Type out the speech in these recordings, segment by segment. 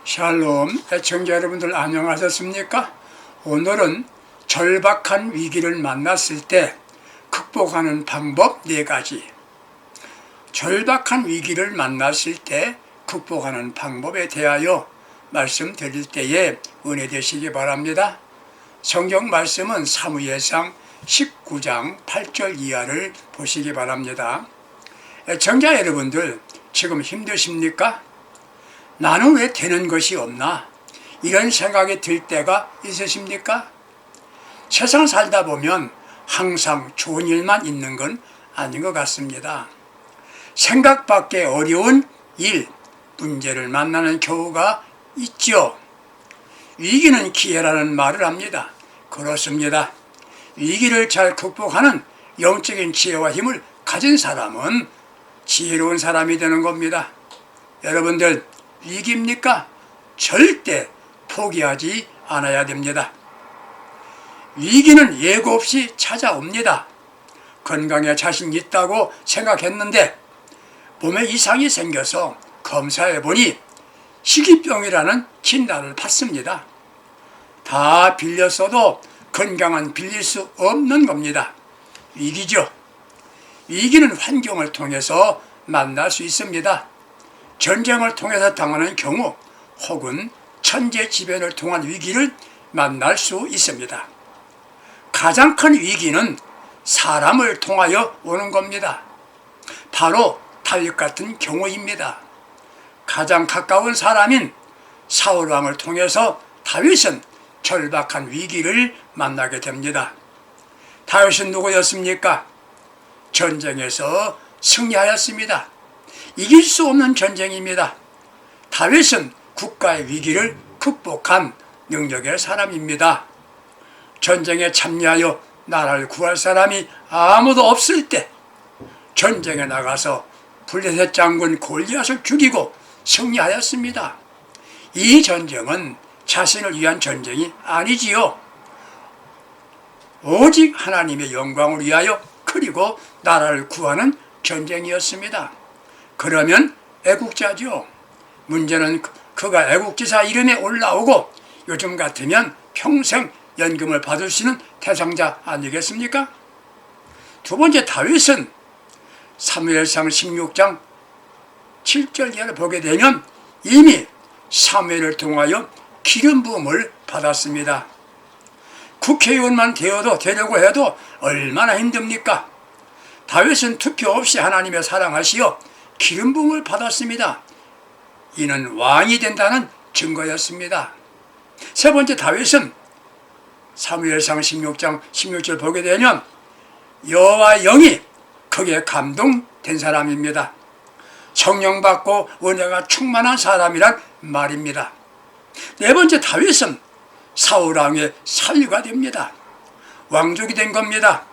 샬롬, 애청자 여러분들 안녕하셨습니까? 오늘은 절박한 위기를 만났을 때 극복하는 방법 4가지. 절박한 위기를 만났을 때 극복하는 방법에 대하여 말씀드릴 때에 은혜 되시기 바랍니다. 성경 말씀은 사무엘상 19장 8절 이하를 보시기 바랍니다. 애청자 여러분들 지금 힘드십니까? 나는 왜 되는 것이 없나? 이런 생각이 들 때가 있으십니까? 세상 살다 보면 항상 좋은 일만 있는 건 아닌 것 같습니다. 생각밖에 어려운 일, 문제를 만나는 경우가 있죠. 위기는 기회라는 말을 합니다. 그렇습니다. 위기를 잘 극복하는 영적인 지혜와 힘을 가진 사람은 지혜로운 사람이 되는 겁니다. 여러분들 위기입니까? 절대 포기하지 않아야 됩니다. 위기는 예고 없이 찾아옵니다. 건강에 자신 있다고 생각했는데 몸에 이상이 생겨서 검사해보니 희귀병이라는 진단을 받습니다. 다 빌렸어도 건강은 빌릴 수 없는 겁니다. 위기죠. 위기는 환경을 통해서 만날 수 있습니다. 전쟁을 통해서 당하는 경우 혹은 천재지변을 통한 위기를 만날 수 있습니다. 가장 큰 위기는 사람을 통하여 오는 겁니다. 바로 다윗 같은 경우입니다. 가장 가까운 사람인 사울왕을 통해서 다윗은 절박한 위기를 만나게 됩니다. 다윗은 누구였습니까? 전쟁에서 승리하였습니다. 이길 수 없는 전쟁입니다. 다윗은 국가의 위기를 극복한 능력의 사람입니다. 전쟁에 참여하여 나라를 구할 사람이 아무도 없을 때 전쟁에 나가서 블레셋 장군 골리앗을 죽이고 승리하였습니다. 이 전쟁은 자신을 위한 전쟁이 아니지요. 오직 하나님의 영광을 위하여 그리고 나라를 구하는 전쟁이었습니다. 그러면 애국자죠. 문제는 그가 애국지사 이름에 올라오고 요즘 같으면 평생 연금을 받을 수 있는 대상자 아니겠습니까? 두 번째, 다윗은 사무엘상 16장 7절 이하를 보게 되면 이미 사무엘을 통하여 기름 부음을 받았습니다. 국회의원만 되려고 해도 얼마나 힘듭니까? 다윗은 투표 없이 하나님의 사랑하시어 기름 부음을 받았습니다. 이는 왕이 된다는 증거였습니다. 세 번째, 다윗은 사무엘상 16장 16절 보게 되면 여호와의 영이 크게 감동된 사람입니다. 성령 받고 은혜가 충만한 사람이란 말입니다. 네 번째, 다윗은 사울왕의 사위가 됩니다. 왕족이 된 겁니다.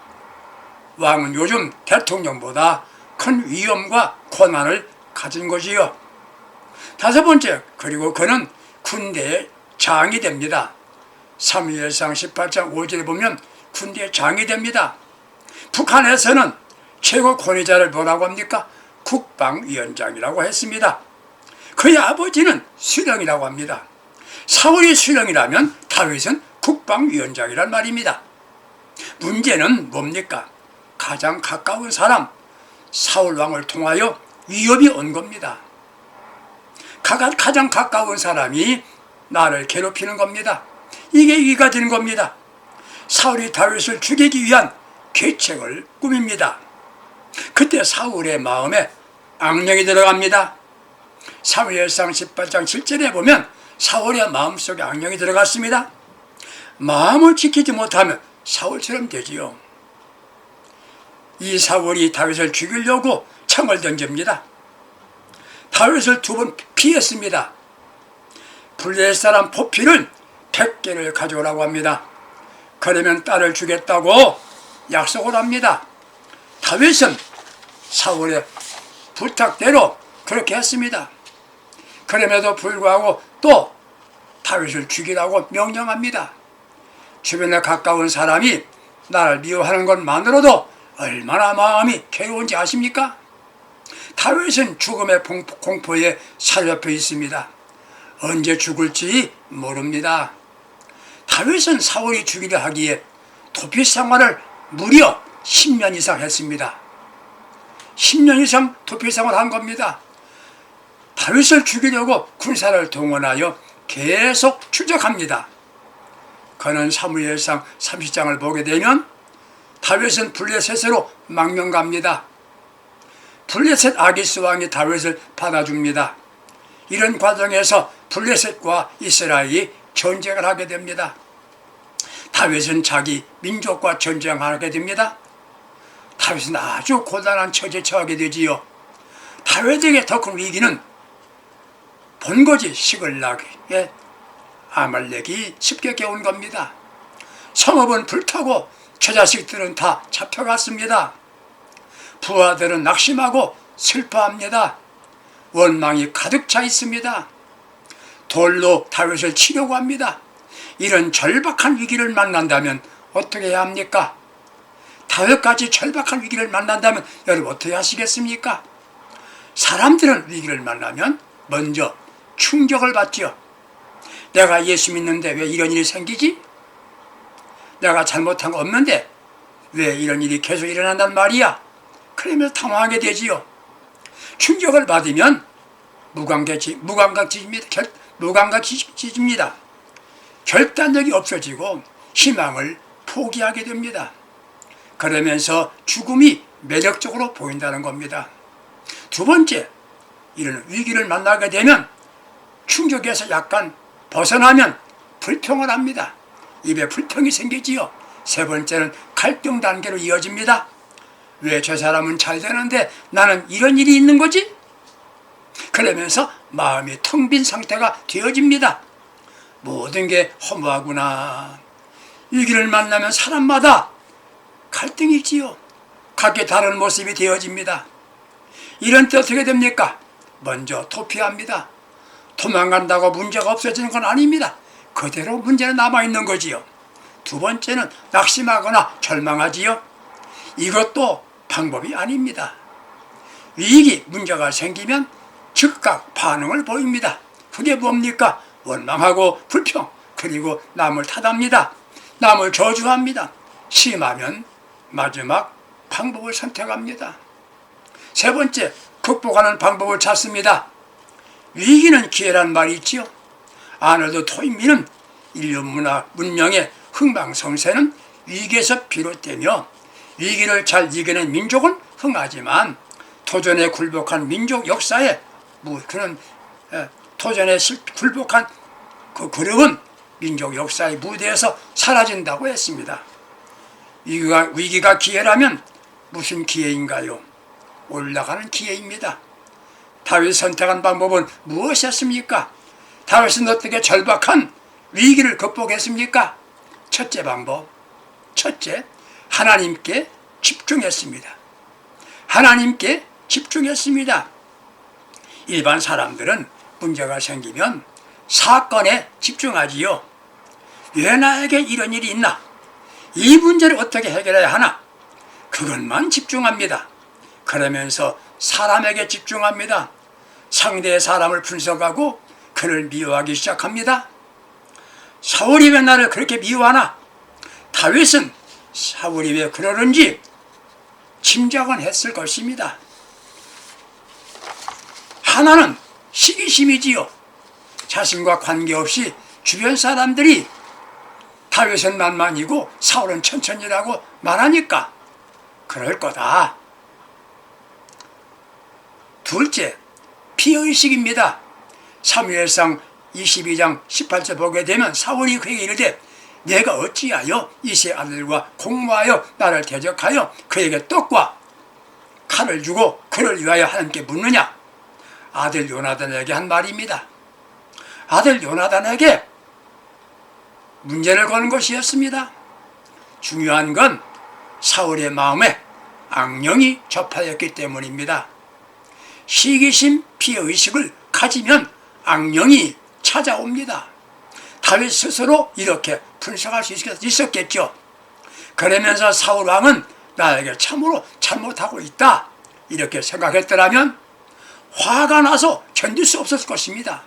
왕은 요즘 대통령보다 큰 위엄과 권한을 가진 거지요. 다섯 번째, 그리고 그는 군대의 장이 됩니다. 사무엘상 18장 5절에 보면 군대의 장이 됩니다. 북한에서는 최고 권위자를 뭐라고 합니까? 국방위원장이라고 했습니다. 그의 아버지는 수령이라고 합니다. 사울이 수령이라면 다윗은 국방위원장이란 말입니다. 문제는 뭡니까? 가장 가까운 사람 사울왕을 통하여 위협이 온 겁니다. 가장 가까운 사람이 나를 괴롭히는 겁니다. 이게 위기가 되는 겁니다. 사울이 다윗을 죽이기 위한 계책을 꾸밉니다. 그때 사울의 마음에 악령이 들어갑니다. 사무엘상 18장 7절에 보면 사울의 마음속에 악령이 들어갔습니다. 마음을 지키지 못하면 사울처럼 되지요. 이 사울이 다윗을 죽이려고 창을 던집니다. 다윗을 2번 피했습니다. 블레셋 사람 포피를 100개를 가져오라고 합니다. 그러면 딸을 주겠다고 약속을 합니다. 다윗은 사울의 부탁대로 그렇게 했습니다. 그럼에도 불구하고 또 다윗을 죽이라고 명령합니다. 주변에 가까운 사람이 나를 미워하는 것만으로도 얼마나 마음이 괴로운지 아십니까? 다윗은 죽음의 공포에 사로잡혀 있습니다. 언제 죽을지 모릅니다. 다윗은 사울이 죽이려 하기에 도피 생활을 무려 10년 이상 했습니다. 10년 이상 도피 생활을 한 겁니다. 다윗을 죽이려고 군사를 동원하여 계속 추적합니다. 그는 사무엘상 30장을 보게 되면 다윗은 블레셋으로 망명 갑니다. 블레셋 아기스 왕이 다윗을 받아줍니다. 이런 과정에서 블레셋과 이스라엘이 전쟁을 하게 됩니다. 다윗은 자기 민족과 전쟁하게 됩니다. 다윗은 아주 고단한 처지에 처하게 되지요. 다윗에게 더 큰 위기는 본거지 시글락에 아말렉이 습격해 온 겁니다. 성읍은 불타고 처자식들은 다 잡혀갔습니다. 부하들은 낙심하고 슬퍼합니다. 원망이 가득 차 있습니다. 돌로 다윗을 치려고 합니다. 이런 절박한 위기를 만난다면 어떻게 해야 합니까? 다윗같이 절박한 위기를 만난다면 여러분 어떻게 하시겠습니까? 사람들은 위기를 만나면 먼저 충격을 받죠. 내가 예수 믿는데 왜 이런 일이 생기지? 내가 잘못한 거 없는데 왜 이런 일이 계속 일어난단 말이야? 그러면서 당황하게 되지요. 충격을 받으면 무감각해집니다. 결단력이 없어지고 희망을 포기하게 됩니다. 그러면서 죽음이 매력적으로 보인다는 겁니다. 두 번째, 이런 위기를 만나게 되면 충격에서 약간 벗어나면 불평을 합니다. 입에 불평이 생기지요. 세 번째는 갈등 단계로 이어집니다. 왜 저 사람은 잘 되는데 나는 이런 일이 있는 거지? 그러면서 마음이 텅 빈 상태가 되어집니다. 모든 게 허무하구나. 위기를 만나면 사람마다 갈등이 있지요. 각기 다른 모습이 되어집니다. 이런 때 어떻게 됩니까? 먼저 도피합니다. 도망간다고 문제가 없어지는 건 아닙니다. 그대로 문제는 남아있는 거지요. 두 번째는 낙심하거나 절망하지요. 이것도 방법이 아닙니다. 위기, 문제가 생기면 즉각 반응을 보입니다. 그게 뭡니까? 원망하고 불평, 그리고 남을 탓합니다. 남을 저주합니다. 심하면 마지막 방법을 선택합니다. 세 번째, 극복하는 방법을 찾습니다. 위기는 기회란 말이 있지요. 아놀드 토인미는 인류 문명의 흥망성쇠는 위기에서 비롯되며 위기를 잘 이겨낸 민족은 흥하지만 도전에 굴복한 민족 역사에 그런 도전에 굴복한 그 그룹은 민족 역사의 무대에서 사라진다고 했습니다. 위기가 기회라면 무슨 기회인가요? 올라가는 기회입니다. 다윗이 선택한 방법은 무엇이었습니까? 다윗은 어떻게 절박한 위기를 극복했습니까? 첫째 방법, 하나님께 집중했습니다. 하나님께 집중했습니다. 일반 사람들은 문제가 생기면 사건에 집중하지요. 왜 나에게 이런 일이 있나? 이 문제를 어떻게 해결해야 하나? 그것만 집중합니다. 그러면서 사람에게 집중합니다. 상대의 사람을 분석하고 그를 미워하기 시작합니다. 사울이 왜 나를 그렇게 미워하나? 다윗은 사울이 왜 그러는지 짐작은 했을 것입니다. 하나는 시기심이지요. 자신과 관계없이 주변 사람들이 다윗은 만만이고 사울은 천천히라고 말하니까 그럴 거다. 둘째, 피의식입니다. 사무엘상 22장 18절 보게 되면 사울이 그에게 이르되 내가 어찌하여 이세 아들과 공모하여 나를 대적하여 그에게 떡과 칼을 주고 그를 위하여 하나님께 묻느냐? 아들 요나단에게 한 말입니다. 아들 요나단에게 문제를 거는 것이었습니다. 중요한 건 사울의 마음에 악령이 접하였기 때문입니다. 시기심, 피의식을 가지면 악령이 찾아옵니다. 다윗 스스로 이렇게 분석할 수 있었겠죠. 그러면서 사울 왕은 나에게 참으로 잘못하고 있다 이렇게 생각했더라면 화가 나서 견딜 수 없었을 것입니다.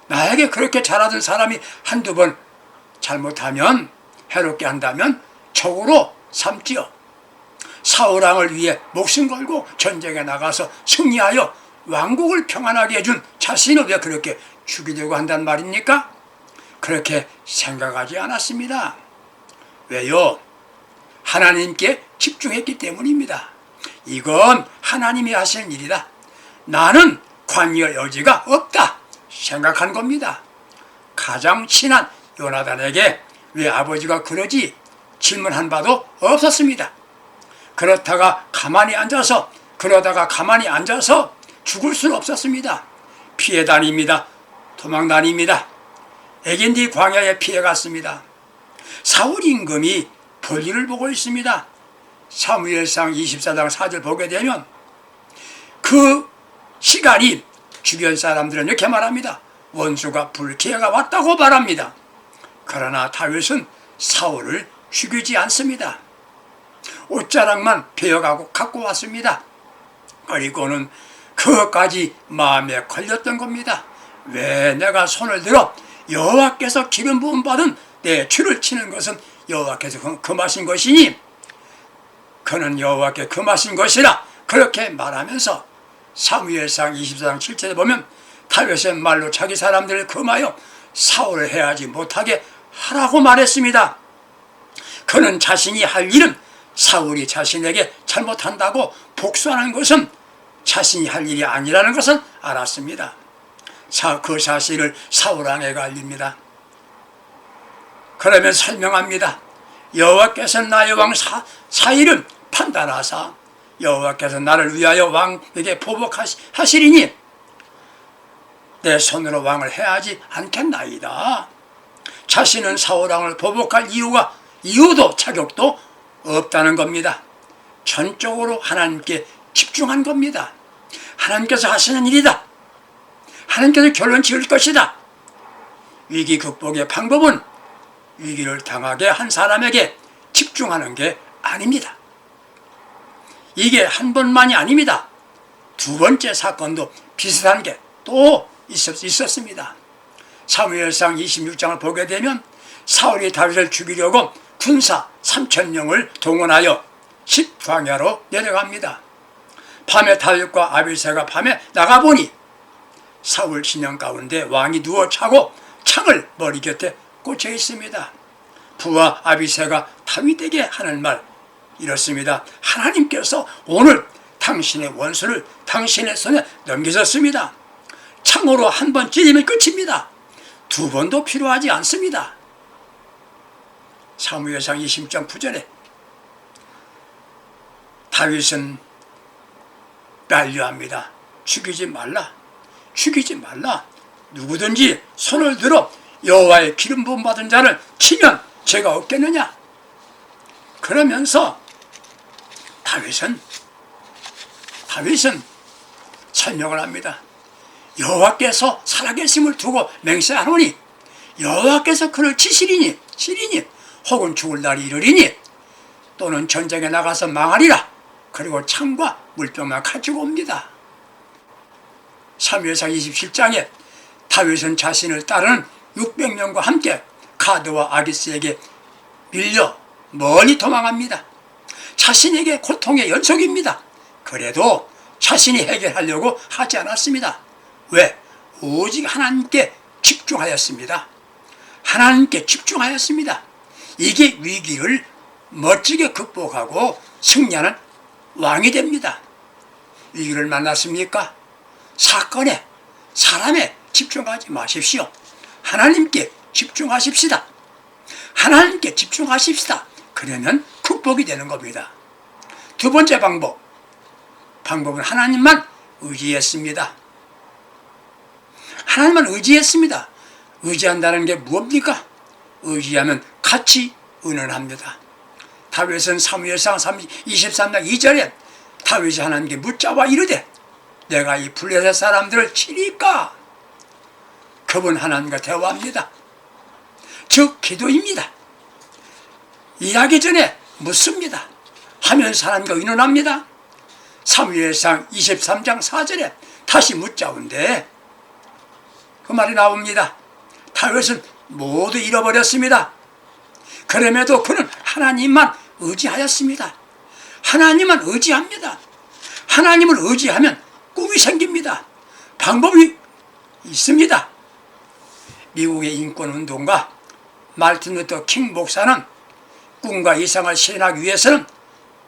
나에게 그렇게 잘하던 사람이 한두 번 잘못하면, 해롭게 한다면 적으로 삼지요. 사울왕을 위해 목숨 걸고 전쟁에 나가서 승리하여 왕국을 평안하게 해준 자신을 왜 그렇게 죽이려고 한단 말입니까? 그렇게 생각하지 않았습니다. 왜요? 하나님께 집중했기 때문입니다. 이건 하나님이 하시는 일이다. 나는 관여할 여지가 없다 생각한 겁니다. 가장 친한 요나단에게 왜 아버지가 그러지 질문한 바도 없었습니다. 그러다가 가만히 앉아서 죽을 수는 없었습니다. 피해 다닙니다. 도망 다닙니다. 에겐디 광야에 피해갔습니다. 사울 임금이 볼일을 보고 있습니다. 사무엘상 24장 4절 보게 되면 그 시간이 주변 사람들은 이렇게 말합니다. 원수가 불기회가 왔다고 말합니다. 그러나 다윗은 사울을 죽이지 않습니다. 옷자락만 베어가고 갖고 왔습니다. 그리고는 그것까지 마음에 걸렸던 겁니다. 왜 내가 손을 들어 여호와께서 기름 부음 받은 내 주를 치는 것은 여호와께서 금하신 것이니 그는 여호와께 금하신 것이라 그렇게 말하면서 사무엘상 24장 7절에 보면 다윗의 말로 자기 사람들을 금하여 사울을 해하지 못하게 하라고 말했습니다. 그는 자신이 할 일은 사울이 자신에게 잘못한다고 복수하는 것은 자신이 할 일이 아니라는 것을 알았습니다. 그 사실을 사울왕에게 알립니다. 그러면 설명합니다. 여호와께서 나의 왕 사일은 판단하사 여호와께서 나를 위하여 왕에게 보복하시리니 내 손으로 왕을 해하지 않겠나이다. 자신은 사울왕을 보복할 이유도 자격도 없다는 겁니다. 전적으로 하나님께 집중한 겁니다. 하나님께서 하시는 일이다. 하나님께서 결론 지을 것이다. 위기 극복의 방법은 위기를 당하게 한 사람에게 집중하는 게 아닙니다. 이게 한 번만이 아닙니다. 두 번째 사건도 비슷한 게 또 있었습니다. 사무엘상 26장을 보게 되면 사울이 다윗을 죽이려고 군사 3,000명을 동원하여 십광야로 내려갑니다. 밤에 다윗과 아비새가 밤에 나가보니 사울 진영 가운데 왕이 누워 자고 창을 머리 곁에 꽂혀 있습니다. 부하 아비새가 다윗에게 하는 말 이렇습니다. 하나님께서 오늘 당신의 원수를 당신의 손에 넘기셨습니다. 창으로 한 번 찌르면 끝입니다. 두 번도 필요하지 않습니다. 사무엘상 20장 9절에 다윗은 만류합니다. 죽이지 말라. 누구든지 손을 들어 여호와의 기름 부음 받은 자를 치면 죄가 없겠느냐. 그러면서 다윗은 설명을 합니다. 여호와께서 살아계심을 두고 맹세하노니 여호와께서 그를 치시리니 혹은 죽을 날이 이르리니 또는 전쟁에 나가서 망하리라. 그리고 창과 물병만 가지고 옵니다. 사무엘상 27장에 다윗은 자신을 따르는 600명과 함께 가드와 아기스에게 밀려 멀리 도망합니다. 자신에게 고통의 연속입니다. 그래도 자신이 해결하려고 하지 않았습니다. 왜? 오직 하나님께 집중하였습니다. 이게 위기를 멋지게 극복하고 승리하는 왕이 됩니다. 위기를 만났습니까? 사건에, 사람에 집중하지 마십시오. 하나님께 집중하십시다. 그러면 극복이 되는 겁니다. 두 번째 방법은 하나님만 의지했습니다. 의지한다는 게 무엇입니까? 의지하면 같이 의논합니다. 다윗은 사무엘상 23장 2절에 다윗이 하나님께 묻자와 이르되 내가 이 블레셋 사람들을 치리까? 그분 하나님과 대화합니다. 즉 기도입니다. 일하기 전에 묻습니다. 하면서 하나님과 의논합니다. 사무엘상 23장 4절에 다시 묻자온데 그 말이 나옵니다. 다윗은 모두 잃어버렸습니다. 그럼에도 그는 하나님만 의지하였습니다. 하나님만 의지합니다. 하나님을 의지하면 꿈이 생깁니다. 방법이 있습니다. 미국의 인권운동가 말틴 루터 킹 목사는 꿈과 이상을 실현하기 위해서는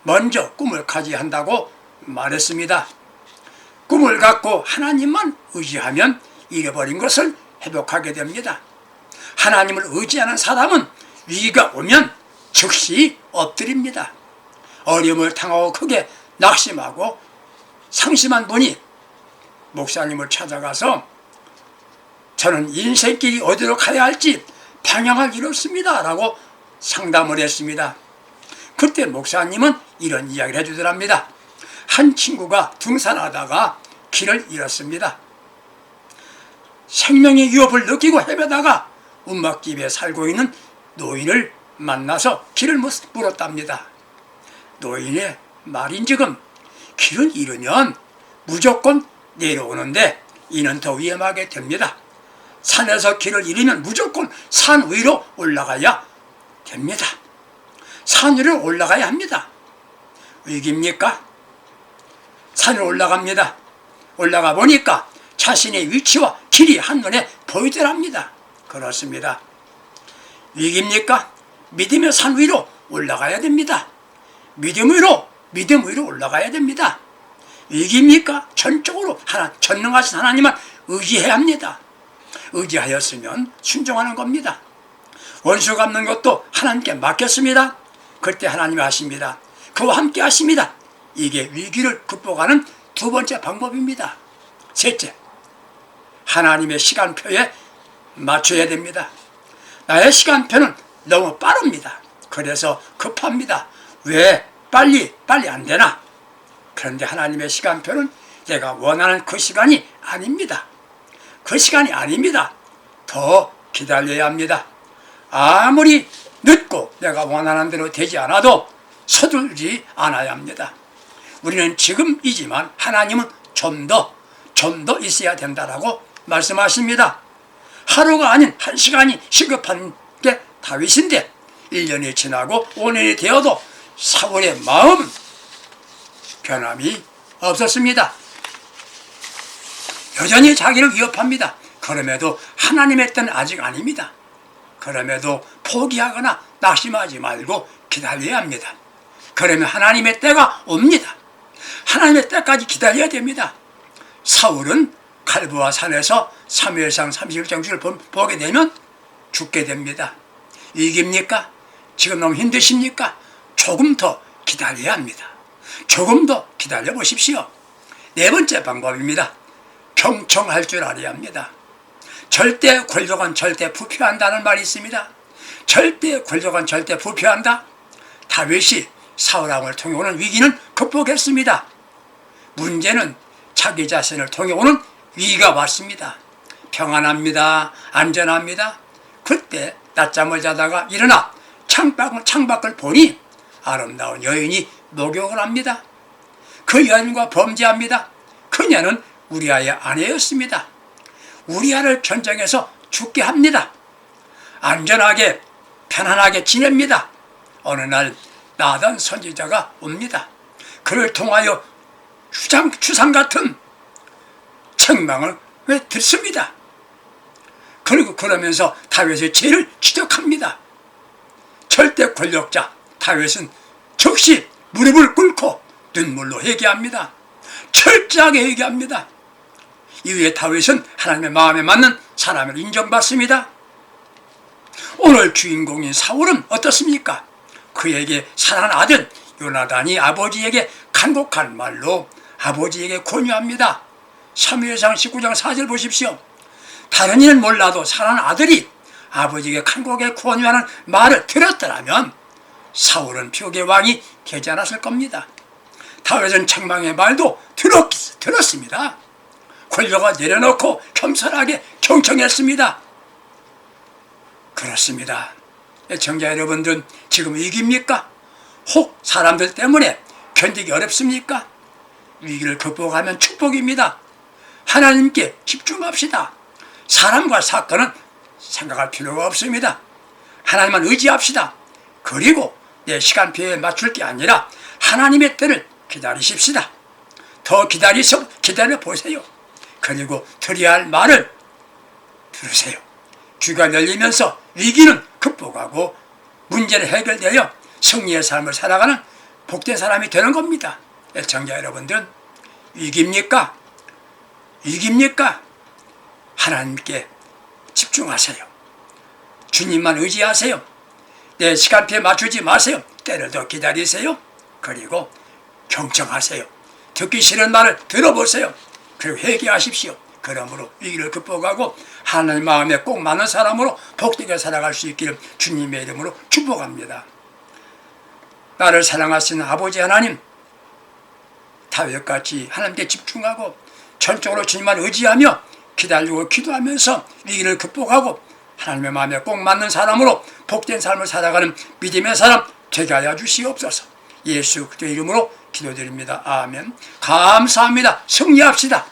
먼저 꿈을 가져야 한다고 말했습니다. 꿈을 갖고 하나님만 의지하면 잃어버린 것을 회복하게 됩니다. 하나님을 의지하는 사람은 위기가 오면 즉시 엎드립니다. 어려움을 당하고 크게 낙심하고 상심한 분이 목사님을 찾아가서 저는 인생길이 어디로 가야 할지 방향을 잃었습니다 라고 상담을 했습니다. 그때 목사님은 이런 이야기를 해주더랍니다. 한 친구가 등산하다가 길을 잃었습니다. 생명의 위협을 느끼고 헤매다가 움막집에 살고 있는 노인을 만나서 길을 물었답니다. 노인의 말인즉은 길을 잃으면 무조건 내려오는데 이는 더 위험하게 됩니다. 산에서 길을 잃으면 무조건 산 위로 올라가야 됩니다. 산 위로 올라가야 합니다. 위기입니까? 산을 올라갑니다. 올라가 보니까 자신의 위치와 길이 한눈에 보이더랍니다. 그렇습니다. 위기입니까? 믿음의 산 위로 올라가야 됩니다. 믿음 위로 올라가야 됩니다. 위기입니까? 전적으로 전능하신 하나님만 의지해야 합니다. 의지하였으면 순종하는 겁니다. 원수 갚는 것도 하나님께 맡겼습니다. 그때 하나님이 하십니다. 그와 함께 하십니다. 이게 위기를 극복하는 두 번째 방법입니다. 셋째, 하나님의 시간표에 맞춰야 됩니다. 나의 시간표는 너무 빠릅니다. 그래서 급합니다. 왜 빨리 안 되나? 그런데 하나님의 시간표는 내가 원하는 그 시간이 아닙니다. 그 시간이 아닙니다. 더 기다려야 합니다. 아무리 늦고 내가 원하는 대로 되지 않아도 서둘지 않아야 합니다. 우리는 지금이지만 하나님은 좀 더 있어야 된다라고 말씀하십니다. 하루가 아닌 한 시간이 시급한 게 다윗인데 1년이 지나고 5년이 되어도 사울의 마음은 변함이 없었습니다. 여전히 자기를 위협합니다. 그럼에도 하나님의 때는 아직 아닙니다. 그럼에도 포기하거나 낙심하지 말고 기다려야 합니다. 그러면 하나님의 때가 옵니다. 하나님의 때까지 기다려야 됩니다. 사울은 갈보아 산에서 사무엘상 31장을 보게 되면 죽게 됩니다. 위기입니까? 지금 너무 힘드십니까? 조금 더 기다려야 합니다. 조금 더 기다려 보십시오. 네 번째 방법입니다. 경청할 줄 알아야 합니다. 절대 권력은 절대 부패한다는 말이 있습니다. 절대 권력은 절대 부패한다. 다윗이 사울왕을 통해 오는 위기는 극복했습니다. 문제는 자기 자신을 통해 오는 위기가 왔습니다. 평안합니다. 안전합니다. 그때 낮잠을 자다가 일어나 창밖을 보니 아름다운 여인이 목욕을 합니다. 그 여인과 범죄합니다. 그녀는 우리아의 아내였습니다. 우리아를 전쟁에서 죽게 합니다. 안전하게 편안하게 지냅니다. 어느 날 나단 선지자가 옵니다. 그를 통하여 추상 같은 책망을 듣습니다. 그리고 그러면서 다윗의 죄를 지적합니다. 절대 권력자 다윗은 즉시 무릎을 꿇고 눈물로 회개합니다. 철저하게 회개합니다. 이후에 다윗은 하나님의 마음에 맞는 사람을 인정받습니다. 오늘 주인공인 사울은 어떻습니까? 그에게 사랑하는 아들 요나단이 아버지에게 간곡한 말로 아버지에게 권유합니다. 사무엘상 19장 4절 보십시오. 다른 이는 몰라도 사랑하는 아들이 아버지에게 간곡하게 권유하는 말을 들었더라면 사울은 표계 왕이 되지 않았을 겁니다. 다윗은 책망의 말도 들었습니다. 권력을 내려놓고 겸손하게 경청했습니다. 그렇습니다. 청자 여러분들은 지금 위기입니까? 혹 사람들 때문에 견디기 어렵습니까? 위기를 극복하면 축복입니다. 하나님께 집중합시다. 사람과 사건은 생각할 필요가 없습니다. 하나님만 의지합시다. 그리고 내 시간표에 맞출 게 아니라 하나님의 때를 기다리십시다. 더 기다려보세요. 그리고 드려야 할 말을 들으세요. 귀가 열리면서 위기는 극복하고 문제는 해결되어 승리의 삶을 살아가는 복된 사람이 되는 겁니다. 애청자 여러분들은 위기입니까? 위기입니까? 하나님께 집중하세요. 주님만 의지하세요. 내 시간표에 맞추지 마세요. 때를 더 기다리세요. 그리고 경청하세요. 듣기 싫은 말을 들어보세요. 그리고 회개하십시오. 그러므로 위기를 극복하고 하나님 마음에 꼭 맞는 사람으로 복되게 살아갈 수 있기를 주님의 이름으로 축복합니다. 나를 사랑하시는 아버지 하나님, 다윗같이 하나님께 집중하고 전적으로 주님만 의지하며 기다리고 기도하면서 위기를 극복하고 하나님의 마음에 꼭 맞는 사람으로 복된 삶을 살아가는 믿음의 사람 되게 하여 주시옵소서. 예수 그리스도의 이름으로 기도드립니다. 아멘. 감사합니다. 승리합시다.